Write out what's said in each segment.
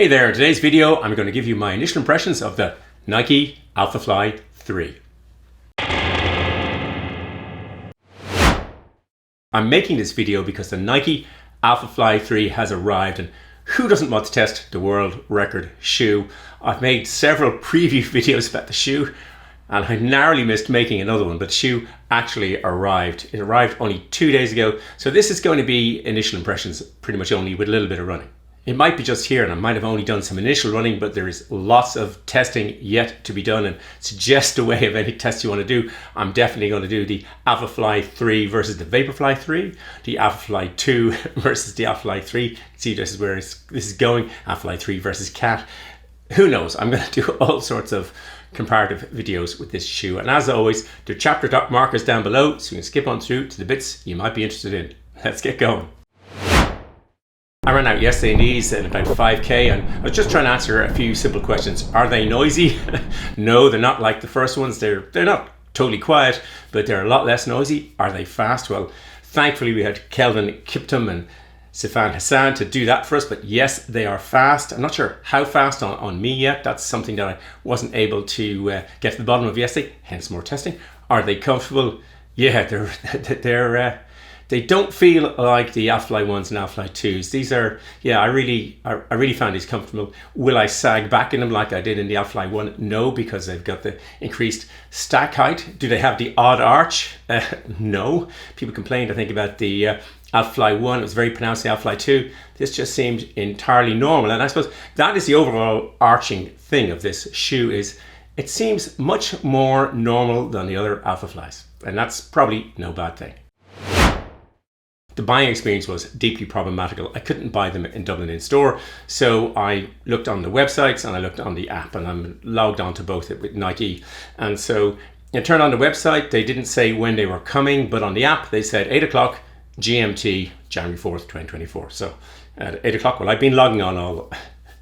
Hey there, in today's video I'm going to give you my initial impressions of the Nike Alphafly 3. I'm making this video because the Nike Alphafly 3 has arrived, and who doesn't want to test the world record shoe? I've made several preview videos about the shoe and I narrowly missed making another one, but the shoe actually arrived. It arrived only 2 days ago, so this is going to be initial impressions pretty much only with a little bit of running. It might be just here and I might have only done some initial running, but there is lots of testing yet to be done, and suggest a way of any test you want to do. I'm definitely going to do the Alphafly 3 versus the Vaporfly 3, the Alphafly 2 versus the Alphafly 3. See, this is where this is going. Alphafly 3 versus Cat. Who knows? I'm going to do all sorts of comparative videos with this shoe. And as always, there are chapter markers down below, so you can skip on through to the bits you might be interested in. Let's get going. I ran out yesterday in these at about 5k, and I was just trying to answer a few simple questions. Are they noisy? No, they're not like the first ones. They're not totally quiet, but they're a lot less noisy. Are they fast? Well, thankfully we had Kelvin Kiptum and Sifan Hassan to do that for us, but yes, they are fast. I'm not sure how fast on me yet. That's something that I wasn't able to get to the bottom of yesterday, hence more testing. Are they comfortable? Yeah, they don't feel like the Alphafly 1s and Alphafly 2s. These are, yeah, I really found these comfortable. Will I sag back in them like I did in the Alphafly 1? No, because they've got the increased stack height. Do they have the odd arch? No. People complained, I think, about the Alphafly 1. It was very pronounced, the Alphafly 2. This just seemed entirely normal. And I suppose that is the overall arching thing of this shoe, is it seems much more normal than the other Alphaflys. And that's probably no bad thing. The buying experience was deeply problematical. I couldn't buy them in Dublin in store, so I looked on the websites and I looked on the app, and I'm logged on to both with Nike. And so I turned on the website. They didn't say when they were coming, but on the app they said 8 o'clock GMT, January 4th, 2024. So at 8 o'clock, well, I've been logging on all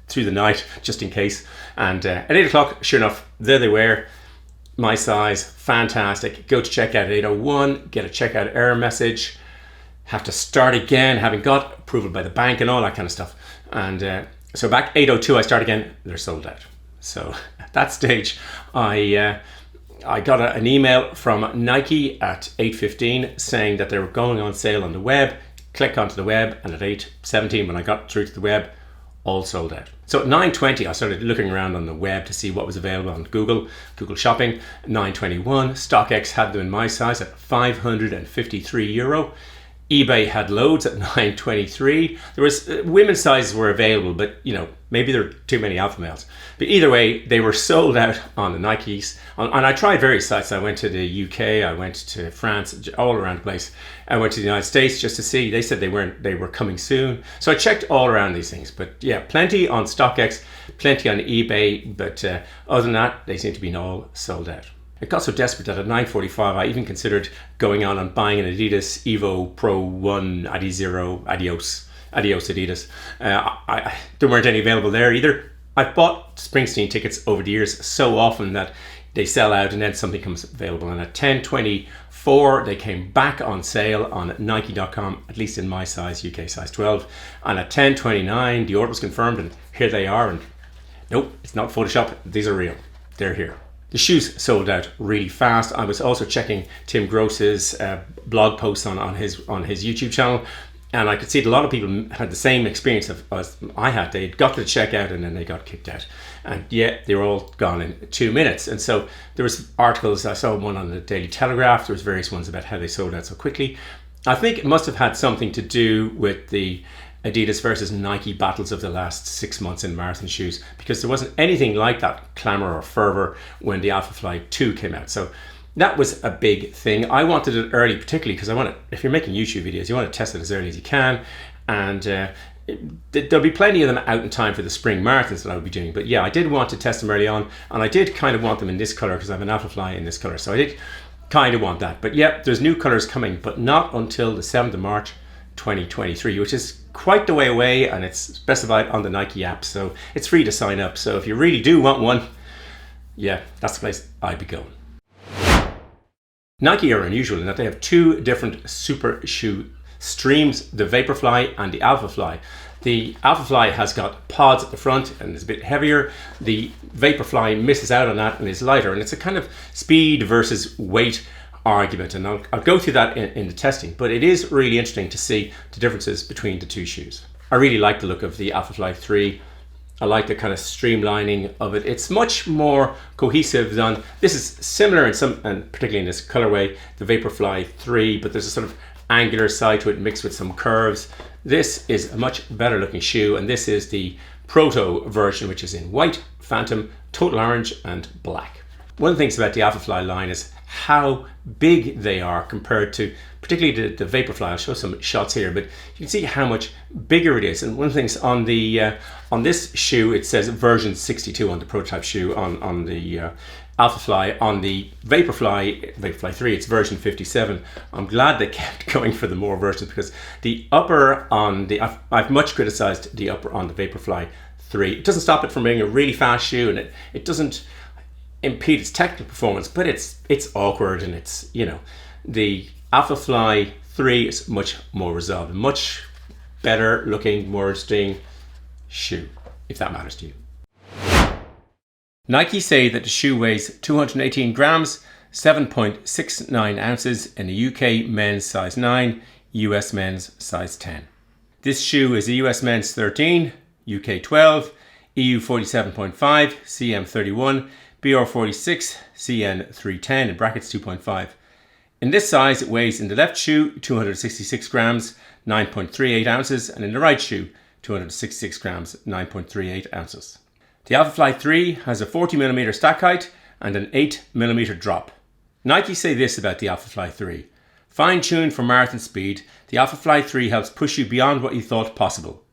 through the night just in case. And at 8 o'clock, sure enough, there they were. My size, fantastic. Go to checkout at 8:01, get a checkout error message. Have to start again, having got approval by the bank and all that kind of stuff. And so back 8:02, I start again, they're sold out. So at that stage, I got an email from Nike at 8:15 saying that they were going on sale on the web. Click onto the web, and at 8:17, when I got through to the web, all sold out. So at 9:20, I started looking around on the web to see what was available on Google Shopping. 9:21, StockX had them in my size at €553. eBay had loads at 9:23. There was women's sizes were available, but you know, maybe there were too many alpha males. But either way, they were sold out on the Nikes. And I tried various sites. I went to the UK, I went to France, all around the place. I went to the United States just to see. They said they were coming soon. So I checked all around these things. But yeah, plenty on StockX, plenty on eBay. But other than that, they seem to be all sold out. It got so desperate that at 9:45 I even considered going on and buying an Adidas Evo Pro 1 Adizero, adios Adidas. There weren't any available there either. I've bought Springsteen tickets over the years so often that they sell out and then something comes available. And at 10:24 they came back on sale on Nike.com, at least in my size, UK size 12. And at 10:29 the order was confirmed, and here they are. And nope, it's not Photoshop, these are real. They're here. The shoes sold out really fast. I was also checking Tim Gross's blog posts on his YouTube channel, and I could see that a lot of people had the same experience as I had. They got to the checkout and then they got kicked out, and yeah, they were all gone in 2 minutes. And so there was articles. I saw one on the Daily Telegraph. There was various ones about how they sold out so quickly. I think it must have had something to do with the Adidas versus Nike battles of the last 6 months in marathon shoes, because there wasn't anything like that clamor or fervor when the Alphafly 2 came out. So that was a big thing. I wanted it early, particularly because I want it, if you're making YouTube videos, you want to test it as early as you can. And there'll be plenty of them out in time for the spring marathons that I will be doing. But yeah, I did want to test them early on, and I did kind of want them in this color because I have an Alphafly in this color. So I did kind of want that. But yeah, there's new colors coming, but not until the 7th of March 2023, which is quite the way away, and it's specified on the Nike app, so it's free to sign up. So if you really do want one, yeah, that's the place I'd be going. Nike are unusual in that they have two different super shoe streams, the Vaporfly and the Alphafly. The Alphafly has got pods at the front and is a bit heavier. The Vaporfly misses out on that and is lighter. And it's a kind of speed versus weight argument. And I'll go through that in the testing. But it is really interesting to see the differences between the two shoes. I really like the look of the Alphafly 3. I like the kind of streamlining of it. It's much more cohesive than, this is similar in some, and particularly in this colorway, the Vaporfly 3, but there's a sort of angular side to it mixed with some curves. This is a much better looking shoe, and this is the Proto version, which is in white, phantom, total orange, and black. One of the things about the Alphafly line is how big they are compared to particularly the Vaporfly. I'll show some shots here, but you can see how much bigger it is. And one of the things on the on this shoe, it says version 62 on the prototype shoe. On the Alphafly, on the Vaporfly 3, it's version 57. I'm glad they kept going for the more versions, because the upper on the, I've much criticized the upper on the Vaporfly 3. It doesn't stop it from being a really fast shoe, and it doesn't impede its technical performance, but it's awkward, and it's, you know, the Alphafly 3 is much more resolved, much better looking, more interesting shoe, if that matters to you. Nike say that the shoe weighs 218 grams, 7.69 ounces in the UK men's size 9, US men's size 10. This shoe is a US men's 13, UK 12, EU 47.5, CM 31, BR 46, CN 310 in brackets 2.5. In this size, it weighs in the left shoe 266 grams, 9.38 ounces, and in the right shoe 266 grams, 9.38 ounces. The Alphafly 3 has a 40mm stack height and an 8mm drop. Nike say this about the Alphafly 3. Fine-tuned for marathon speed, the Alphafly 3 helps push you beyond what you thought possible.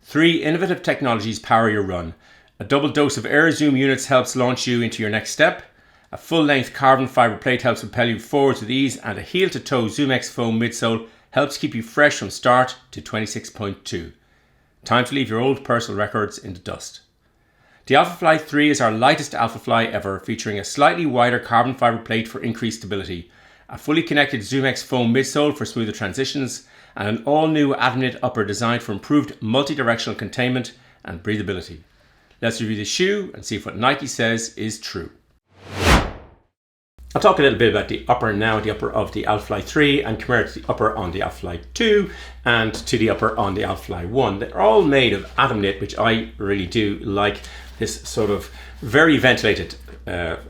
3 innovative technologies power your run. A double dose of air zoom units helps launch you into your next step. A full-length carbon fibre plate helps propel you forwards with ease, and a heel-to-toe ZoomX foam midsole helps keep you fresh from start to 26.2. Time to leave your old personal records in the dust. The Alphafly 3 is our lightest Alphafly ever, featuring a slightly wider carbon fibre plate for increased stability, a fully connected ZoomX foam midsole for smoother transitions, and an all-new Atomknit upper designed for improved multi-directional containment and breathability. Let's review the shoe and see if what Nike says is true. I'll talk a little bit about the upper now, the upper of the Alphafly 3, and compare it to the upper on the Alphafly 2 and to the upper on the Alphafly 1. They're all made of Atomknit, which I really do like, this sort of very ventilated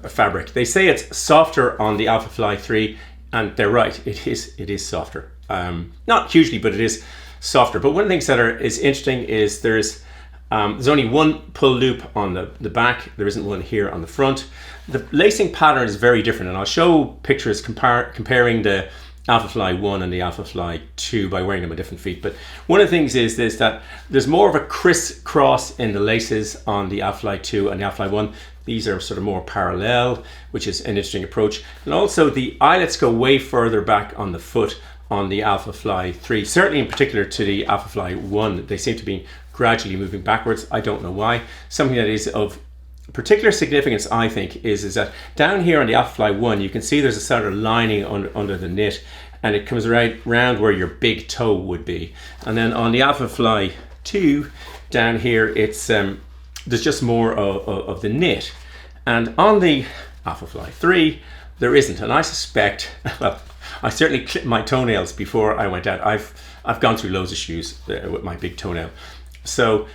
fabric. They say it's softer on the Alphafly 3, and they're right, it is softer. Not hugely, but it is softer. But one of the things that is interesting is there's only one pull loop on the back. There isn't one here on the front. The lacing pattern is very different, and I'll show pictures comparing the Alphafly 1 and the Alphafly 2 by wearing them on different feet. But one of the things is this, that there's more of a crisscross in the laces on the Alphafly 2 and the Alphafly 1. These are sort of more parallel, which is an interesting approach. And also the eyelets go way further back on the foot on the Alphafly 3, certainly in particular to the Alphafly 1. They seem to be gradually moving backwards. I don't know why. Something that is of particular significance, I think, is that down here on the Alphafly 1, you can see there's a sort of lining under the knit, and it comes right round where your big toe would be. And then on the Alphafly 2, down here, it's there's just more of the knit. And on the Alphafly 3, there isn't. And I suspect, well, I certainly clipped my toenails before I went out. I've gone through loads of shoes with my big toenail. So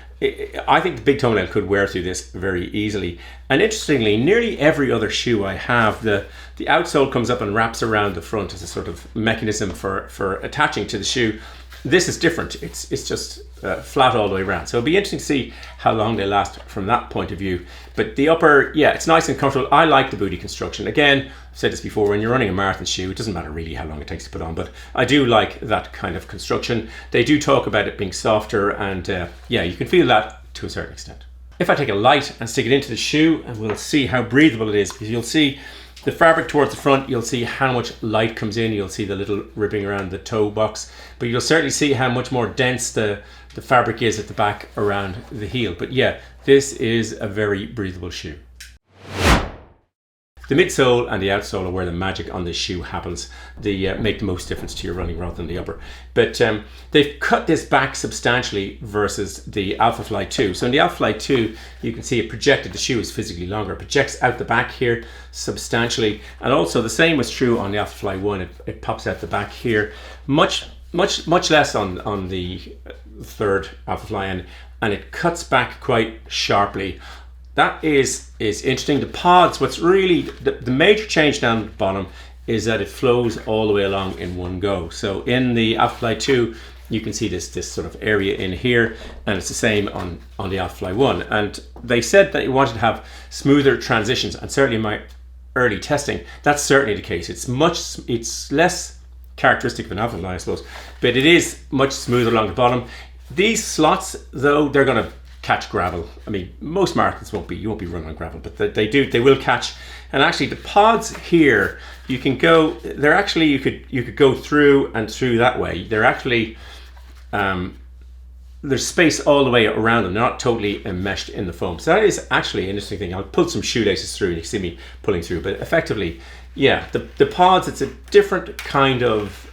I think the big toenail could wear through this very easily. And interestingly, nearly every other shoe I have, the outsole comes up and wraps around the front as a sort of mechanism for attaching to the shoe. This is different. It's just flat all the way around. So it'll be interesting to see how long they last from that point of view. But the upper, yeah, it's nice and comfortable. I like the booty construction. Again, I've said this before, when you're running a marathon shoe, it doesn't matter really how long it takes to put on, but I do like that kind of construction. They do talk about it being softer, and yeah, you can feel that to a certain extent. If I take a light and stick it into the shoe, and we'll see how breathable it is, because you'll see the fabric towards the front, you'll see how much light comes in, you'll see the little ribbing around the toe box, but you'll certainly see how much more dense the fabric is at the back around the heel. But yeah, this is a very breathable shoe. The midsole and the outsole are where the magic on this shoe happens. They make the most difference to your running rather than the upper. But they've cut this back substantially versus the Alphafly 2. So in the Alphafly 2, you can see it projected, the shoe is physically longer. It projects out the back here substantially. And also the same was true on the Alphafly 1. It pops out the back here. Much less on the third Alphafly, and it cuts back quite sharply. That is interesting. The pods, what's really the major change down the bottom is that it flows all the way along in one go. So in the Alphafly 2, you can see this sort of area in here, and it's the same on the Alphafly 1. And they said that you wanted to have smoother transitions, and certainly in my early testing, that's certainly the case. It's less characteristic of an Alphafly, I suppose, but it is much smoother along the bottom. These slots, though, they're going to catch gravel. I mean, most marathons you won't be running on gravel, but they will catch. And actually, the pods here, you can go. They're actually you could go through and through that way. They're actually there's space all the way around them. They're not totally enmeshed in the foam. So that is actually an interesting thing. I'll pull some shoelaces through, and you can see me pulling through. But effectively, yeah, the pods, it's a different kind of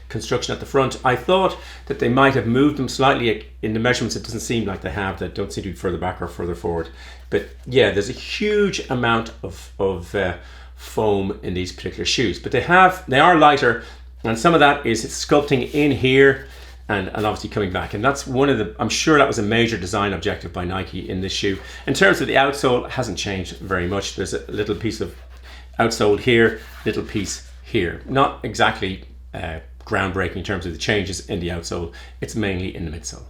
construction at the front. I thought that they might have moved them slightly in the measurements. It doesn't seem like they have. They don't seem to be further back or further forward. But yeah, there's a huge amount of foam in these particular shoes. But they are lighter, and some of that is sculpting in here and obviously coming back. And that's I'm sure that was a major design objective by Nike in this shoe. In terms of the outsole, it hasn't changed very much. There's a little piece of outsole here, little piece here. Not exactly groundbreaking in terms of the changes in the outsole. It's mainly in the midsole.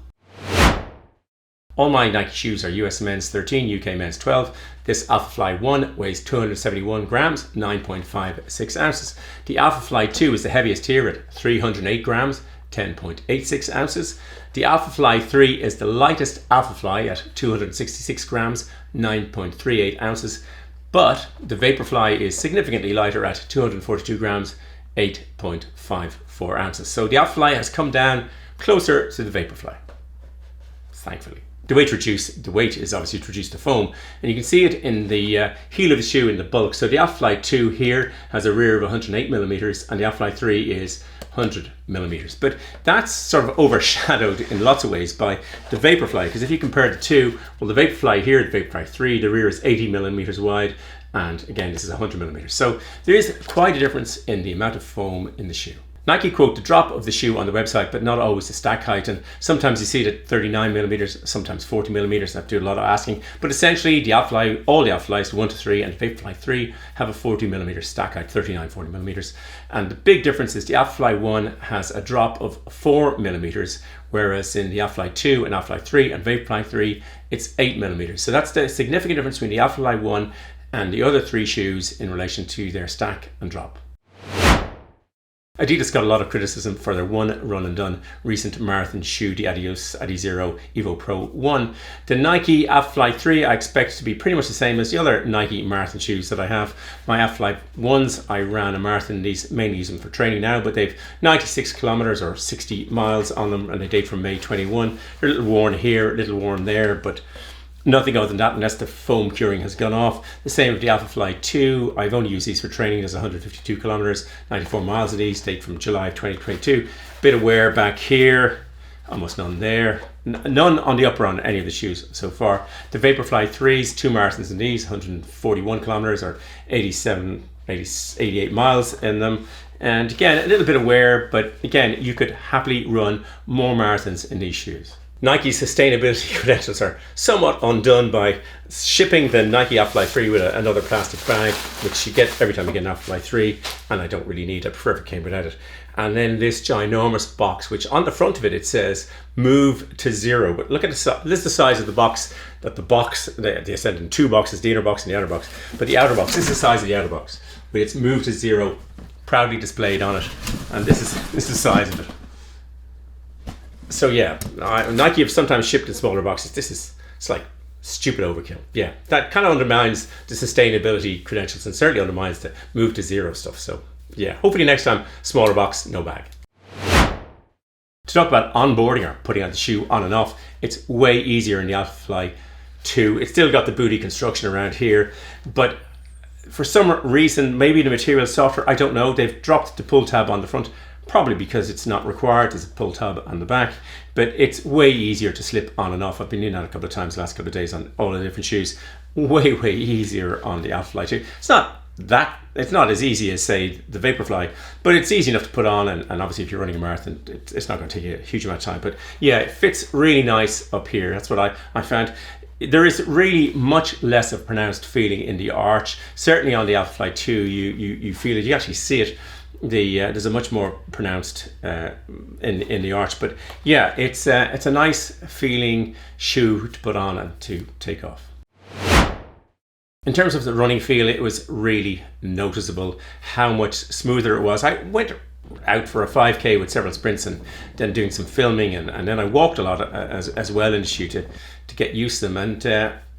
All my Nike shoes are US men's 13, UK men's 12. This Alphafly 1 weighs 271 grams, 9.56 ounces. The Alphafly 2 is the heaviest here at 308 grams, 10.86 ounces. The Alphafly 3 is the lightest Alphafly at 266 grams, 9.38 ounces. But the Vaporfly is significantly lighter at 242 grams, 8.54 ounces. So the Alphafly has come down closer to the Vaporfly, thankfully. The weight is obviously reduced to foam, and you can see it in the heel of the shoe in the bulk. So the Alphafly 2 here has a rear of 108 millimeters, and the Alphafly 3 is 100 millimeters. But that's sort of overshadowed in lots of ways by the Vaporfly, because if you compare the two, well, the Vaporfly here, the Vaporfly 3, the rear is 80 millimeters wide, and again, this is 100 millimeters. So there is quite a difference in the amount of foam in the shoe. Nike quote the drop of the shoe on the website, but not always the stack height. And sometimes you see it at 39 millimeters, sometimes 40 millimeters. I have to do a lot of asking. But essentially, the Alphafly, all the Alphaflys, 1 to 3, and the Vaporfly 3 have a 40 millimeter stack height, 39, 40 millimeters. And the big difference is the Alphafly 1 has a drop of 4 millimeters, whereas in the Alphafly 2 and Alphafly 3 and Vaporfly 3, it's 8 millimeters. So that's the significant difference between the Alphafly 1 and the other three shoes in relation to their stack and drop. Adidas got a lot of criticism for their one run and done recent marathon shoe, the Adios Adizero Evo Pro 1. The Nike Alphafly 3 I expect to be pretty much the same as the other Nike marathon shoes that I have. My Alphafly 1s, I ran a marathon, these mainly use them for training now, but they've 96 kilometers or 60 miles on them, and they date from May 21. They're a little worn here, a little worn there, but nothing other than that unless the foam curing has gone off. The same with the Alphafly 2. I've only used these for training. There's 152 kilometers, 94 miles of these, date from July of 2022. Bit of wear back here, almost none there. None on the upper on any of the shoes so far. The Vaporfly 3s, 2 marathons in these, 141 kilometers or 88 miles in them. And again, a little bit of wear, but again, you could happily run more marathons in these shoes. Nike's sustainability credentials are somewhat undone by shipping the Nike Alphafly 3 with another plastic bag, which you get every time you get an Alphafly 3, and I don't really need. I prefer if it came without it. And then this ginormous box, which on the front of it, it says move to zero. But look at this is the size of the box, they send in 2 boxes, the inner box and the outer box. But the outer box, this is the size of the outer box, with its move to zero proudly displayed on it. And this is the size of it. So yeah, Nike have sometimes shipped in smaller boxes. It's like stupid overkill. Yeah, that kind of undermines the sustainability credentials and certainly undermines the move to zero stuff. So yeah, hopefully next time, smaller box, no bag. To talk about onboarding or putting on the shoe on and off, it's way easier in the Alphafly 2. It's still got the booty construction around here, but For some reason, maybe the material is softer, I don't know. They've dropped the pull tab on the front, probably because it's not required. There's a pull tab on the back, but it's way easier to slip on and off. I've been doing that a couple of times the last couple of days on all the different shoes. Way easier on the Alphafly 2. It's not as easy as, say, the Vaporfly, but it's easy enough to put on, and obviously if you're running a marathon, it's not going to take you a huge amount of time. But yeah, it fits really nice up here. That's what I found. There is really much less of pronounced feeling in the arch. Certainly on the Alphafly 2, you feel it, you actually see it. There's a much more pronounced in the arch, but yeah, it's a nice feeling shoe to put on and to take off. In terms of the running feel, it was really noticeable how much smoother it was. I went out for a 5K with several sprints and then doing some filming, and then I walked a lot as well in the shoe to get used to them, and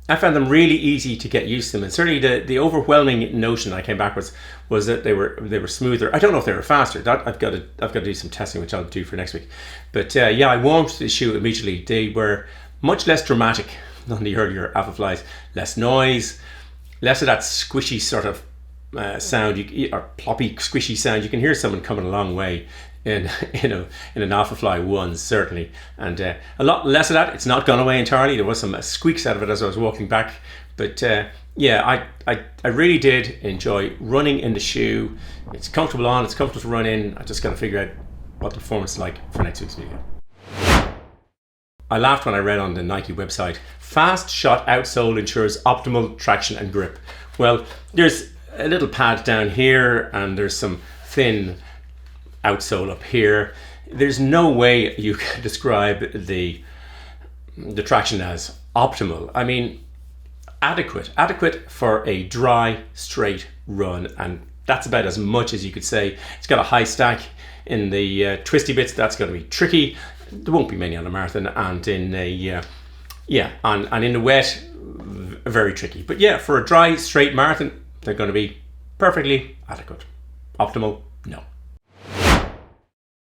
I found them really easy to get used to them. And certainly the overwhelming notion I came back was that they were smoother. I don't know if they were faster. I've got to do some testing, which I'll do for next week. But yeah, I warmed to the shoe immediately. They were much less dramatic than the earlier Alphaflys. Less noise, less of that squishy sort of sound, or ploppy, squishy sound. You can hear someone coming a long way in an Alphafly 1, certainly, and a lot less of that. It's not gone away entirely. There was some squeaks out of it as I was walking back, but yeah, I really did enjoy running in the shoe. It's comfortable on, it's comfortable to run in. I just got to figure out what the performance is like for next week's video. I laughed when I read on the Nike website, fast shot outsole ensures optimal traction and grip. Well, there's a little pad down here and there's some thin outsole up here. There's no way you can describe the traction as optimal. I mean, adequate for a dry, straight run, and that's about as much as you could say. It's got a high stack in the twisty bits. That's going to be tricky. There won't be many on a marathon, and in a and in the wet, very tricky. But yeah, for a dry, straight marathon, they're going to be perfectly adequate. Optimal, no.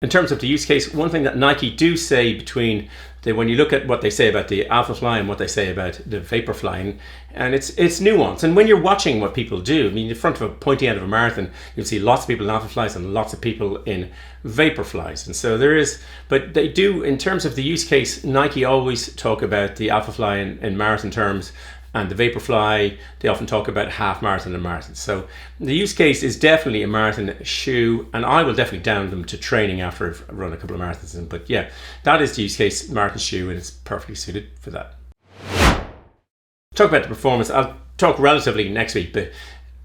In terms of the use case, one thing that Nike do say between when you look at what they say about the Alphafly and what they say about the Vaporfly, and it's nuanced. And when you're watching what people do, I mean, in front of a pointy end of a marathon, you'll see lots of people in Alphaflys and lots of people in Vaporflys. And so there is, but they do, in terms of the use case, Nike always talk about the Alphafly in marathon terms, and the Vaporfly, they often talk about half marathon and marathon. So the use case is definitely a marathon shoe, and I will definitely down them to training after I've run a couple of marathons. But yeah, that is the use case, marathon shoe, and it's perfectly suited for that. Talk about the performance. I'll talk relatively next week, but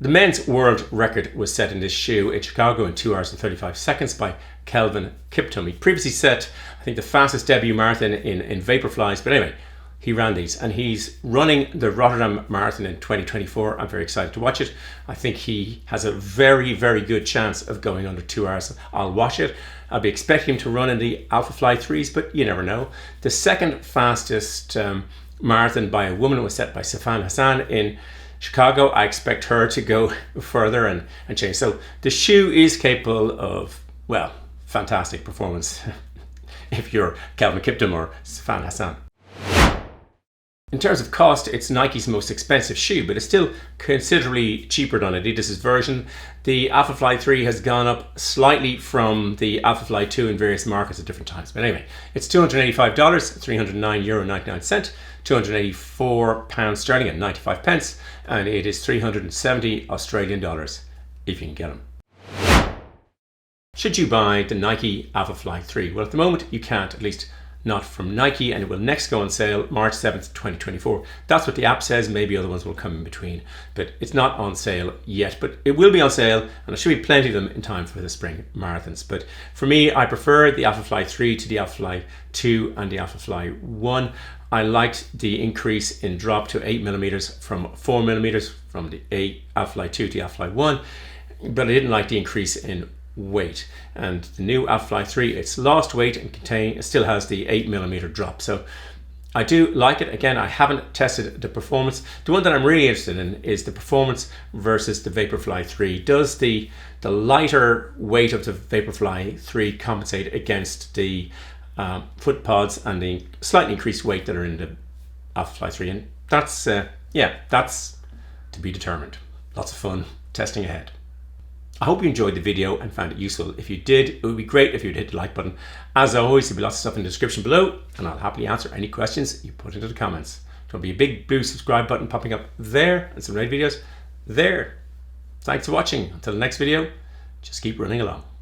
the men's world record was set in this shoe in Chicago in 2 hours and 35 seconds by Kelvin Kiptum. He previously set, I think, the fastest debut marathon in Vaporflys, but anyway, he ran these, and he's running the Rotterdam Marathon in 2024. I'm very excited to watch it. I think he has a very good chance of going under 2 hours. I'll watch it. I'll be expecting him to run in the Alphafly 3s, but you never know. The second fastest marathon by a woman was set by Safan Hassan in Chicago. I expect her to go further and change. So the shoe is capable of, well, fantastic performance if you're Kelvin Kiptum or Safan Hassan. In terms of cost, it's Nike's most expensive shoe, but it's still considerably cheaper than Adidas's version. The Alphafly 3 has gone up slightly from the Alphafly 2 in various markets at different times. But anyway, it's $285, €309.99, £284 sterling at 95 pence, and it is 370 Australian dollars if you can get them. Should you buy the Nike Alphafly 3? Well, at the moment you can't, at least not from Nike, and it will next go on sale March 7th, 2024. That's what the app says. Maybe other ones will come in between, but it's not on sale yet, but it will be on sale, and there should be plenty of them in time for the spring marathons. But for me, I prefer the Alphafly 3 to the Alphafly 2 and the Alphafly 1. I liked the increase in drop to 8mm from 4mm from the Alphafly 2 to the Alphafly 1, but I didn't like the increase in weight. And the new Alphafly 3, it's lost weight and it still has the 8mm drop. So I do like it. Again, I haven't tested the performance. The one that I'm really interested in is the performance versus the Vaporfly 3. Does the lighter weight of the Vaporfly 3 compensate against the foot pods and the slightly increased weight that are in the Alphafly 3? And that's to be determined. lots of fun testing ahead. I hope you enjoyed the video and found it useful. If you did, it would be great if you'd hit the like button. As always, there'll be lots of stuff in the description below, and I'll happily answer any questions you put into the comments. There'll be a big blue subscribe button popping up there and some red videos there. Thanks for watching. Until the next video, just keep running along.